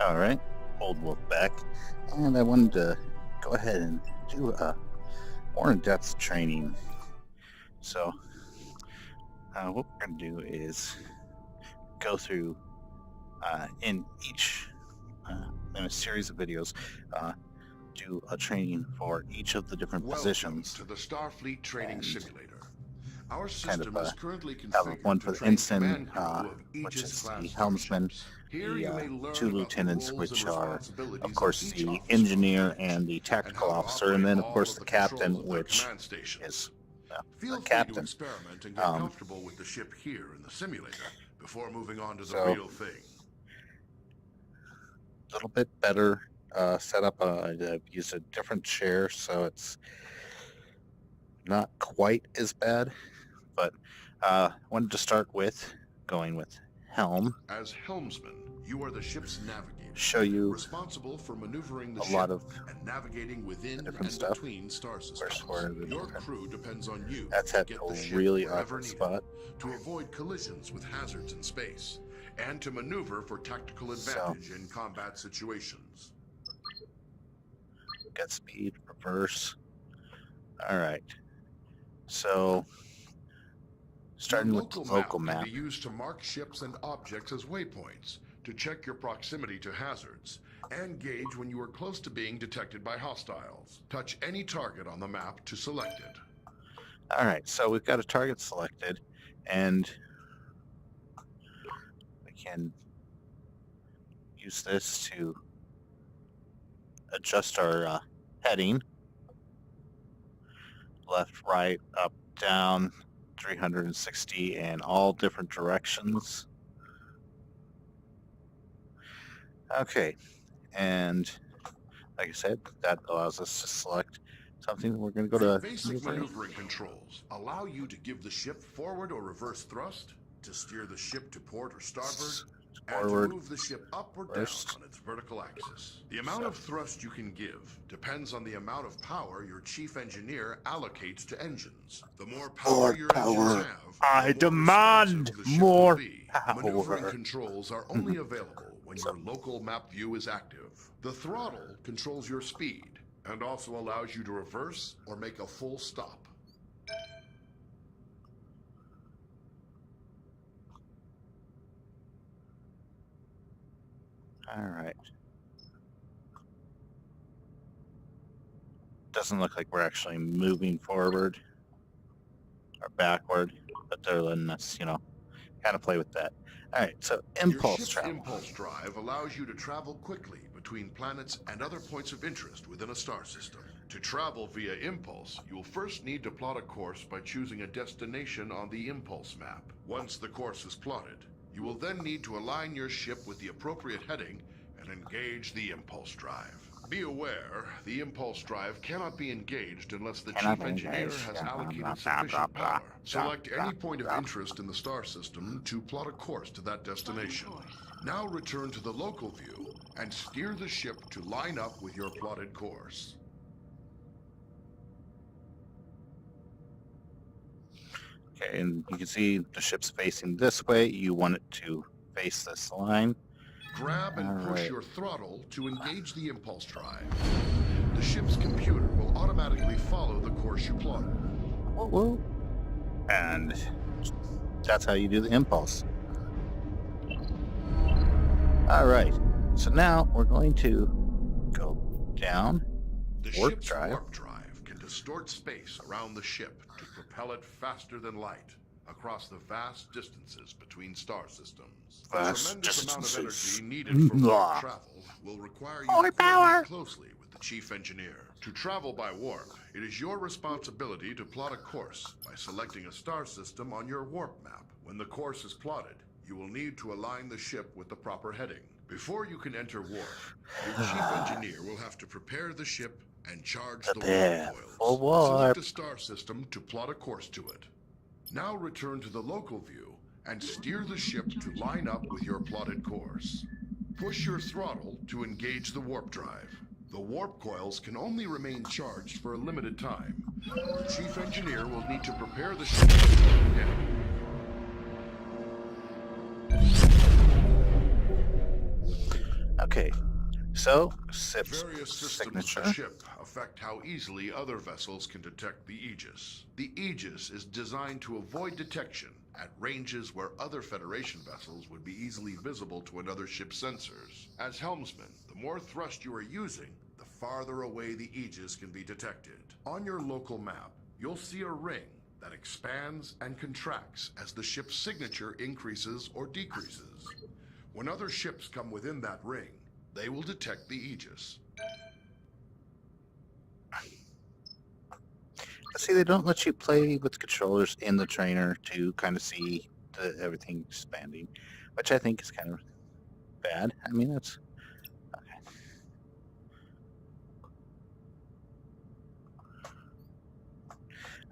All right, Old Wolf back, and I wanted to go ahead and do a more in-depth training. So, what we're going to do is go through in each in a series of videos, uh, do a training for each of the different Welcome positions, to the Starfleet Training and Simulator. Our kind of system is currently have one configured to for the train ensign, command crew of which Aegis is the class helmsman, starships. Here the you may two learn about the lieutenants, roles and which are, of responsibilities of course, each the officer on engineer planet, and the and tactical how to officer, and operate then, of all course, of the the captain, controls of their which command is stations. the Feel free to captain. experiment and get comfortable with the ship here in the simulator before moving on to the So, real thing. a little bit better setup. I've used a different chair, so it's not quite as bad. But wanted to start with going with helm. As helmsman, you are the ship's navigator, Show you responsible for maneuvering the a ship lot of and navigating the within different and stuff. between star systems. Where the Your different. crew depends on you That's to at get the a ship really wherever awkward needed, spot. to avoid collisions with hazards in space, and to maneuver for tactical advantage in combat situations. Get speed, reverse. All right. So, starting Your with the local local map can map. be used to mark ships and objects as waypoints, to check your proximity to hazards, and gauge when you are close to being detected by hostiles. Touch any target on the map to select it. All right. So we've got a target selected, and we can use this to adjust our heading. Left, right, up, down, 360, and all different directions. Okay, and like I said, that allows us to select something. We're going to go The to basic maneuvering controls allow you to give the ship forward or reverse thrust, to steer the ship to port or starboard, and to forward, move the ship up or down first. on its vertical axis. The amount of thrust you can give depends on the amount of power your chief engineer allocates to engines. The more power your engines have, I the more demand responsive the ship more will be. power. Maneuvering controls are only available when your local map view is active. The throttle controls your speed and also allows you to reverse or make a full stop. All right. Doesn't look like we're actually moving forward or backward, but they're letting us, kind of play with that. All right, so impulse Your ship's travel. impulse drive allows you to travel quickly between planets and other points of interest within a star system. To travel via impulse, you'll first need to plot a course by choosing a destination on the impulse map. Once the course is plotted, you will then need to align your ship with the appropriate heading and engage the impulse drive. Be aware, the impulse drive cannot be engaged unless the chief engineer has allocated sufficient power. Select any point of interest in the star system to plot a course to that destination. Now return to the local view and steer the ship to line up with your plotted course. Okay, and you can see the ship's facing this way. You want it to face this line. Grab and All push right. your throttle to engage the impulse drive. The ship's computer will automatically follow the course you plotted. Whoa, whoa. And that's how you do the impulse. All right, so now we're going to go down. The Warp ship's drive. warp drive can distort space around the ship to propel it faster than light across the vast distances between star systems. The tremendous amount of energy needed for warp travel will require you to coordinate closely with the chief engineer. To travel by warp, it is your responsibility to plot a course by selecting a star system on your warp map. When the course is plotted, you will need to align the ship with the proper heading. Before you can enter warp, your chief engineer will have to prepare the ship and charge the warp coils. Select a star system to plot a course to it. Now return to the local view and steer the ship to line up with your plotted course. Push your throttle to engage the warp drive. The warp coils can only remain charged for a limited time. The chief engineer will need to prepare the ship again. Okay, so SIP's Various systems of the signature. ship affect how easily other vessels can detect the Aegis. The Aegis is designed to avoid detection at ranges where other Federation vessels would be easily visible to another ship's sensors. As helmsman, the more thrust you are using, the farther away the Aegis can be detected. On your local map, you'll see a ring that expands and contracts as the ship's signature increases or decreases. When other ships come within that ring, they will detect the Aegis. See, they don't let you play with controllers in the trainer to kind of see everything expanding, which I think is kind of bad. I mean, that's okay.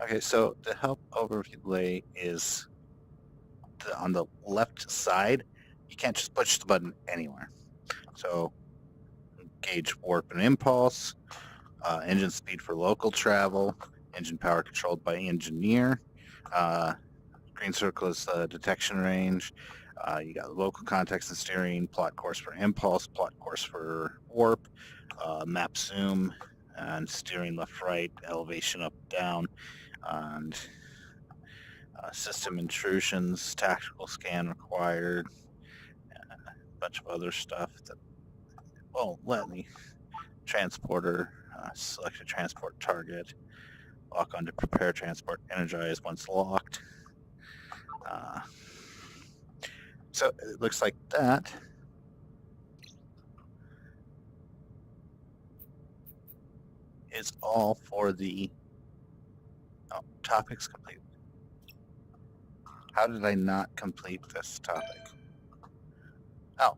Okay, so the help overlay is on the left side. You can't just push the button anywhere. So gauge warp and impulse, engine speed for local travel, engine power controlled by engineer. Green circle is detection range. You got local context and steering, plot course for impulse, plot course for warp, map zoom, and steering left right, elevation up down, and system intrusions, tactical scan required, a bunch of other stuff that won't let me. Transporter, select a transport target, lock on to prepare transport, energize once locked. So it looks like that. Is all for the topics complete. How did I not complete this topic? Oh,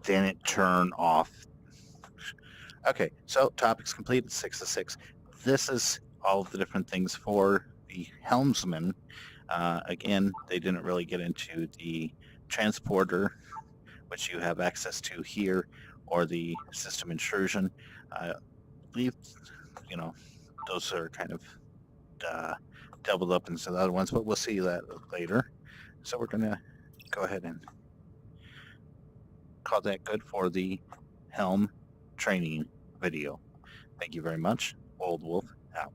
didn't it turn off? Okay, so topics completed, 6 of 6. This is all of the different things for the helmsman. Again, they didn't really get into the transporter, which you have access to here, or the system intrusion. I believe, those are kind of doubled up into the other ones, but we'll see that later. So we're going to go ahead and call that good for the helm training video. Thank you very much. Old Wolf out.